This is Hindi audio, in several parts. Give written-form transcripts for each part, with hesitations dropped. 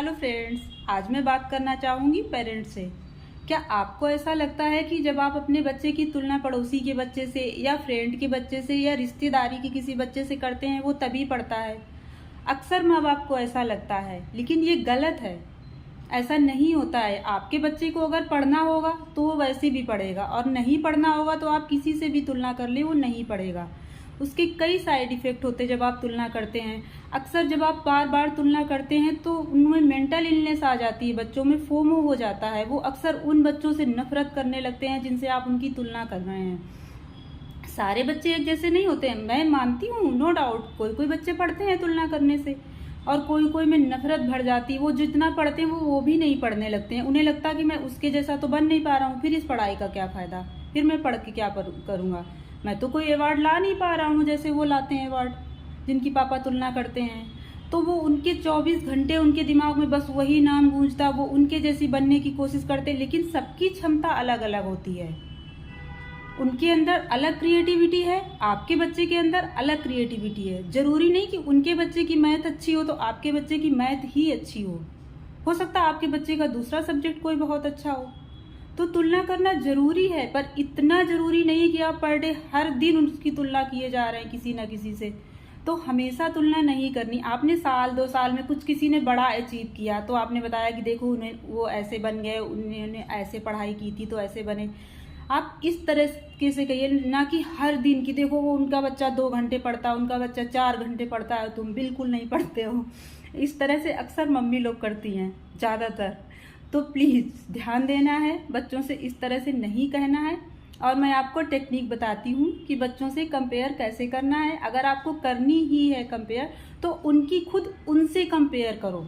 हेलो फ्रेंड्स, आज मैं बात करना चाहूँगी पेरेंट्स से। क्या आपको ऐसा लगता है कि जब आप अपने बच्चे की तुलना पड़ोसी के बच्चे से या फ्रेंड के बच्चे से या रिश्तेदारी के किसी बच्चे से करते हैं वो तभी पढ़ता है? अक्सर माँ बाप को ऐसा लगता है, लेकिन ये गलत है। ऐसा नहीं होता है। आपके बच्चे को अगर पढ़ना होगा तो वो वैसे भी पढ़ेगा, और नहीं पढ़ना होगा तो आप किसी से भी तुलना कर ले, वो नहीं पढ़ेगा। उसके कई साइड इफ़ेक्ट होते हैं जब आप तुलना करते हैं। अक्सर जब आप बार बार तुलना करते हैं तो उनमें मेंटल इलनेस आ जाती है, बच्चों में फोमो हो जाता है। वो अक्सर उन बच्चों से नफरत करने लगते हैं जिनसे आप उनकी तुलना कर रहे हैं। सारे बच्चे एक जैसे नहीं होते हैं, मैं मानती हूँ, नो डाउट। कोई कोई बच्चे पढ़ते हैं तुलना करने से, और कोई कोई में नफरत भर जाती है। वो जितना पढ़ते हैं वो भी नहीं पढ़ने लगते हैं। उन्हें लगता है कि मैं उसके जैसा तो बन नहीं पा रहा हूँ, फिर इस पढ़ाई का क्या फ़ायदा, फिर मैं पढ़ के क्या करूँगा। मैं तो कोई अवार्ड ला नहीं पा रहा हूँ जैसे वो लाते हैं अवार्ड, जिनकी पापा तुलना करते हैं। तो वो उनके 24 घंटे उनके दिमाग में बस वही नाम गूंजता, वो उनके जैसी बनने की कोशिश करते। लेकिन सबकी क्षमता अलग अलग होती है। उनके अंदर अलग क्रिएटिविटी है, आपके बच्चे के अंदर अलग क्रिएटिविटी है। जरूरी नहीं कि उनके बच्चे की मैथ अच्छी हो तो आपके बच्चे की मैथ ही अच्छी हो सकता है आपके बच्चे का दूसरा सब्जेक्ट कोई बहुत अच्छा हो। तो तुलना करना जरूरी है, पर इतना जरूरी नहीं है कि आप पर डे हर दिन उसकी तुलना किए जा रहे हैं किसी ना किसी से। तो हमेशा तुलना नहीं करनी। आपने साल 2 साल में कुछ किसी ने बड़ा अचीव किया तो आपने बताया कि देखो उन्हें वो ऐसे बन गए, उन्होंने ऐसे पढ़ाई की थी तो ऐसे बने। आप इस तरह से कहिए ना कि हर दिन कि देखो वो उनका बच्चा 2 घंटे पढ़ता है, उनका बच्चा 4 घंटे पढ़ता है, तुम बिल्कुल नहीं पढ़ते हो। इस तरह से अक्सर मम्मी लोग करती हैं ज़्यादातर। तो प्लीज़ ध्यान देना है, बच्चों से इस तरह से नहीं कहना है। और मैं आपको टेक्निक बताती हूँ कि बच्चों से कंपेयर कैसे करना है। अगर आपको करनी ही है कंपेयर तो उनकी खुद उनसे कंपेयर करो,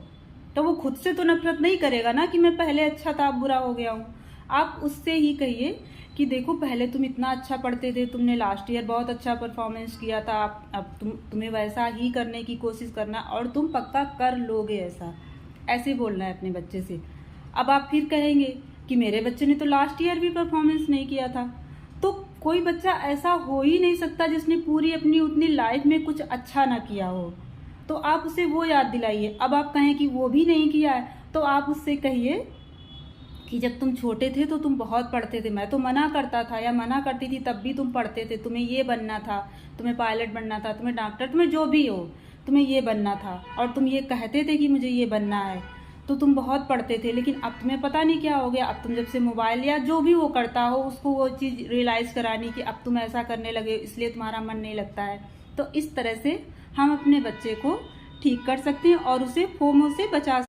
तो वो खुद से तो नफरत नहीं करेगा ना कि मैं पहले अच्छा था अब बुरा हो गया हूँ। आप उससे ही कहिए कि देखो पहले तुम इतना अच्छा पढ़ते थे, तुमने लास्ट ईयर बहुत अच्छा परफॉर्मेंस किया था, अब तुम्हें वैसा ही करने की कोशिश करना और तुम पक्का कर लोगे। ऐसे बोलना है अपने बच्चे से। अब आप फिर कहेंगे कि मेरे बच्चे ने तो लास्ट ईयर भी परफॉर्मेंस नहीं किया था। तो कोई बच्चा ऐसा हो ही नहीं सकता जिसने पूरी अपनी उतनी लाइफ में कुछ अच्छा ना किया हो। तो आप उसे वो याद दिलाइए। अब आप कहें कि वो भी नहीं किया है तो आप उससे कहिए कि जब तुम छोटे थे तो तुम बहुत पढ़ते थे, मैं तो मना करता था या मना करती थी तब भी तुम पढ़ते थे। तुम्हें ये बनना था, तुम्हें पायलट बनना था, तुम्हें डॉक्टर, तुम्हें जो भी हो, तुम्हें ये बनना था, और तुम ये कहते थे कि मुझे ये बनना है। तो तुम बहुत पढ़ते थे, लेकिन अब तुम्हें पता नहीं क्या हो गया। अब तुम जब से मोबाइल या जो भी वो करता हो उसको वो चीज़ रियलाइज़ करानी कि अब तुम ऐसा करने लगे इसलिए तुम्हारा मन नहीं लगता है। तो इस तरह से हम अपने बच्चे को ठीक कर सकते हैं और उसे फोमो से बचा